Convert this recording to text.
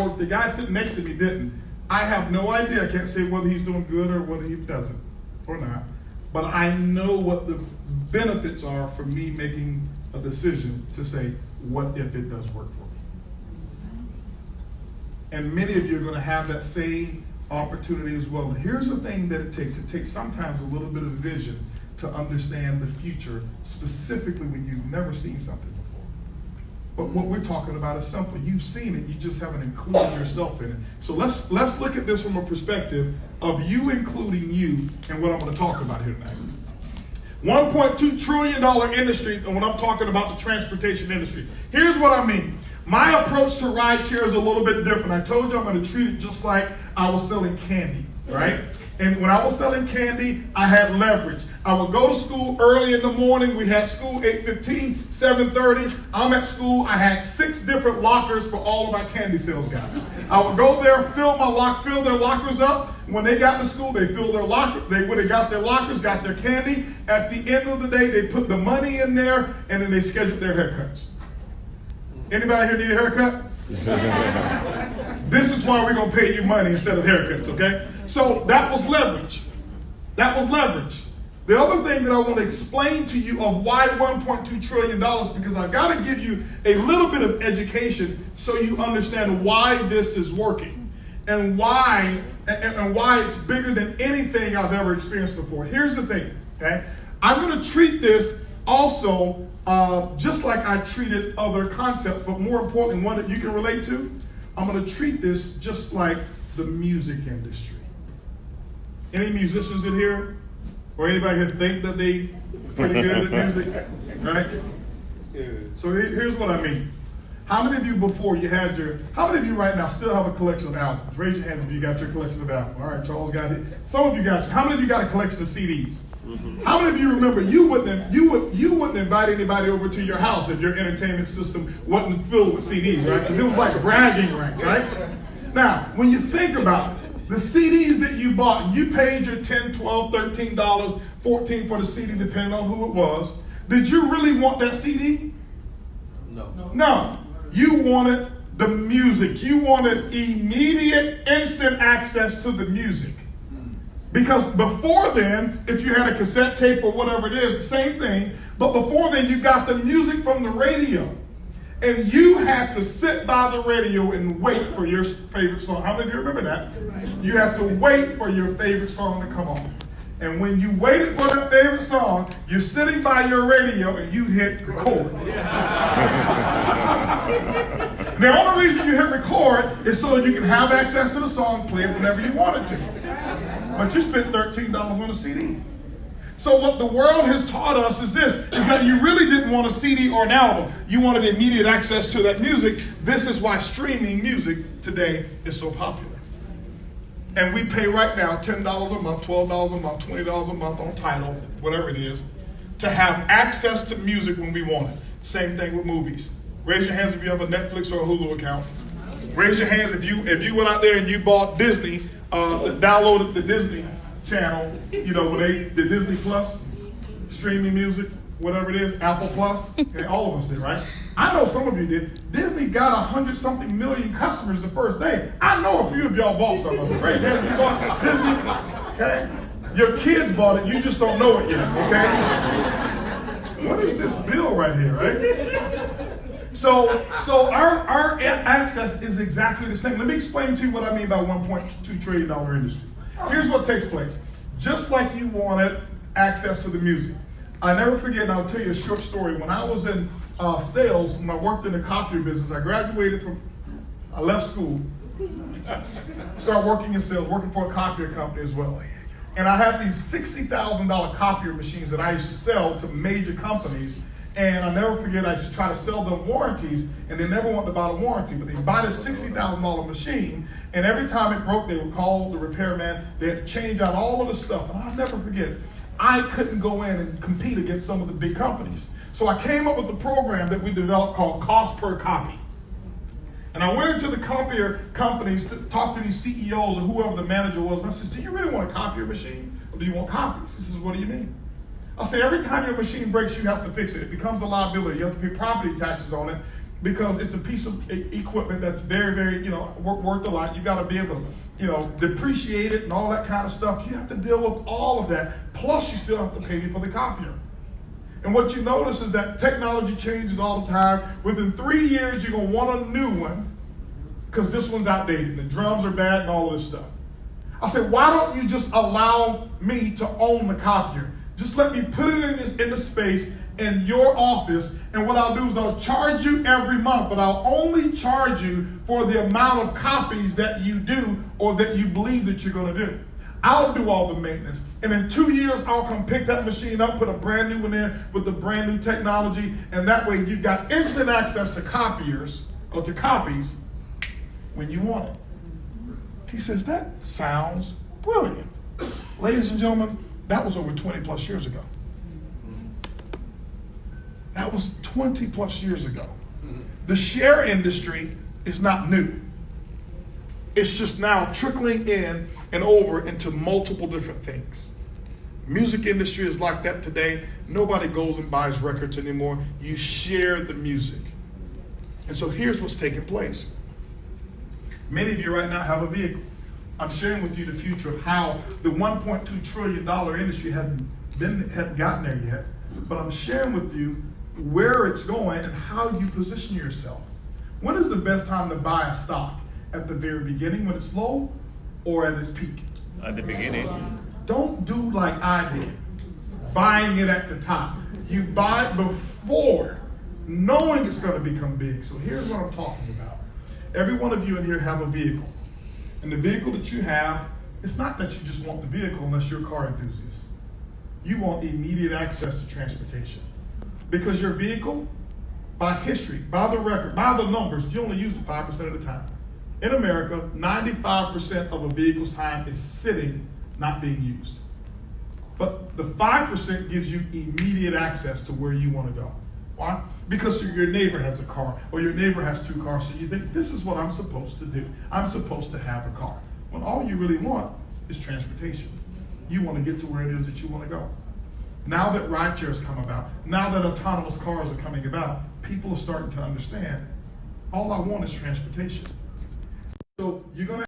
The guy sitting next to me didn't. I have no idea. I can't say whether he's doing good or whether he doesn't or not. But I know what the benefits are for me making a decision to say, what if it does work for me? And many of you are going to have that same opportunity as well. And here's the thing that it takes. It takes sometimes a little bit of vision to understand the future, specifically when you've never seen something before. But what we're talking about is simple. You've seen it, you just haven't included yourself in it. So let's look at this from a perspective of you including you in what I'm going to talk about here tonight. $1.2 trillion industry, and when I'm talking about the transportation industry, here's what I mean. My approach to rideshare is a little bit different. I told you I'm going to treat it just like I was selling candy, right? And when I was selling candy, I had leverage. I would go to school early in the morning. We had school 8:15, 7:30. I'm at school. I had 6 different lockers for all of my candy sales guys. I would go there, fill their lockers up. When they got to school, they filled their locker. When they got their lockers, got their candy. At the end of the day, they put the money in there, and then they scheduled their haircuts. Anybody here need a haircut? This is why we're going to pay you money instead of haircuts, okay? So that was leverage. That was leverage. The other thing that I want to explain to you of why $1.2 trillion, because I've got to give you a little bit of education so you understand why this is working and why it's bigger than anything I've ever experienced before. Here's the thing, okay? I'm going to treat this also just like I treated other concepts, but more importantly, one that you can relate to. I'm going to treat this just like the music industry. Any musicians in here? Or anybody here think that they pretty good at music? Right? So here's what I mean. How many of you how many of you right now still have a collection of albums? Raise your hands if you got your collection of albums. All right, Charles got it. Some of you got it. How many of you got a collection of CDs? How many of you remember you wouldn't invite anybody over to your house if your entertainment system wasn't filled with CDs, right? Because it was like bragging rights, right? Now, when you think about it, the CDs that you bought, and you paid your $10, $12, $13, $14 for the CD, depending on who it was. Did you really want that CD? No. You wanted the music. You wanted immediate, instant access to the music. Because before then, if you had a cassette tape or whatever it is, same thing. But before then, you got the music from the radio. And you had to sit by the radio and wait for your favorite song. How many of you remember that? You have to wait for your favorite song to come on. And when you waited for that favorite song, you're sitting by your radio and you hit record. The only reason you hit record is so that you can have access to the song, play it whenever you wanted to. But you spent $13 on a CD. So what the world has taught us is that you really didn't want a CD or an album. You wanted immediate access to that music. This is why streaming music today is so popular. And we pay right now $10 a month, $12 a month, $20 a month on Tidal, whatever it is, to have access to music when we want it. Same thing with movies. Raise your hands if you have a Netflix or a Hulu account. Raise your hands if you went out there and you bought Disney, downloaded the Disney channel, the Disney Plus, streaming music, whatever it is, Apple Plus, and all of us did, right? I know some of you did. Disney got 100-something million customers the first day. I know a few of y'all bought some of them. Right? You bought Disney, okay? Your kids bought it, you just don't know it yet, okay? What is this bill right here, right? So our access is exactly the same. Let me explain to you what I mean by $1.2 trillion industry. Here's what takes place. Just like you wanted access to the music. I never forget, and I'll tell you a short story. When I was in sales, when I worked in the copier business, I left school, started working in sales, working for a copier company as well. And I had these $60,000 copier machines that I used to sell to major companies. And I'll never forget, I used to try to sell them warranties, and they never wanted to buy the warranty. But they buy this $60,000 machine, and every time it broke, they would call the repairman. They had to change out all of the stuff. And I'll never forget, I couldn't go in and compete against some of the big companies. So I came up with a program that we developed called cost per copy. And I went into the copier companies to talk to these CEOs or whoever the manager was, and I said, do you really want a copier machine, or do you want copies? He says, what do you mean? I say, every time your machine breaks, you have to fix it. It becomes a liability. You have to pay property taxes on it. because it's a piece of equipment that's very, very, worth a lot. You got to be able to, depreciate it and all that kind of stuff. You have to deal with all of that. Plus, you still have to pay me for the copier. And what you notice is that technology changes all the time. Within 3 years, you're going to want a new one because this one's outdated. The drums are bad and all of this stuff. I said, why don't you just allow me to own the copier? Just let me put it in the space in your office, and what I'll do is I'll charge you every month, but I'll only charge you for the amount of copies that you do or that you believe that you're going to do. I'll do all the maintenance, and in 2 years I'll come pick that machine up, put a brand new one in with the brand new technology, and that way you've got instant access to copiers or to copies when you want it. He says, that sounds brilliant. Ladies and gentlemen, that was over 20 plus years ago. That was 20 plus years ago. The share industry is not new. It's just now trickling in and over into multiple different things. Music industry is like that today. Nobody goes and buys records anymore. You share the music. And so here's what's taking place. Many of you right now have a vehicle. I'm sharing with you the future of how the $1.2 trillion industry hadn't gotten there yet, but I'm sharing with you where it's going and how you position yourself. When is the best time to buy a stock? At the very beginning when it's low, or at its peak? At the beginning. Don't do like I did, buying it at the top. You buy it before, knowing it's going to become big. So here's what I'm talking about. Every one of you in here have a vehicle. And the vehicle that you have, it's not that you just want the vehicle unless you're a car enthusiast. You want immediate access to transportation. Because your vehicle, by history, by the record, by the numbers, you only use it 5% of the time. In America, 95% of a vehicle's time is sitting, not being used. But the 5% gives you immediate access to where you want to go. Why? Because your neighbor has a car, or your neighbor has 2 cars, so you think, this is what I'm supposed to do. I'm supposed to have a car. When all you really want is transportation. You want to get to where it is that you want to go. Now that rideshare has come about, now that autonomous cars are coming about, people are starting to understand, all I want is transportation. So you're going to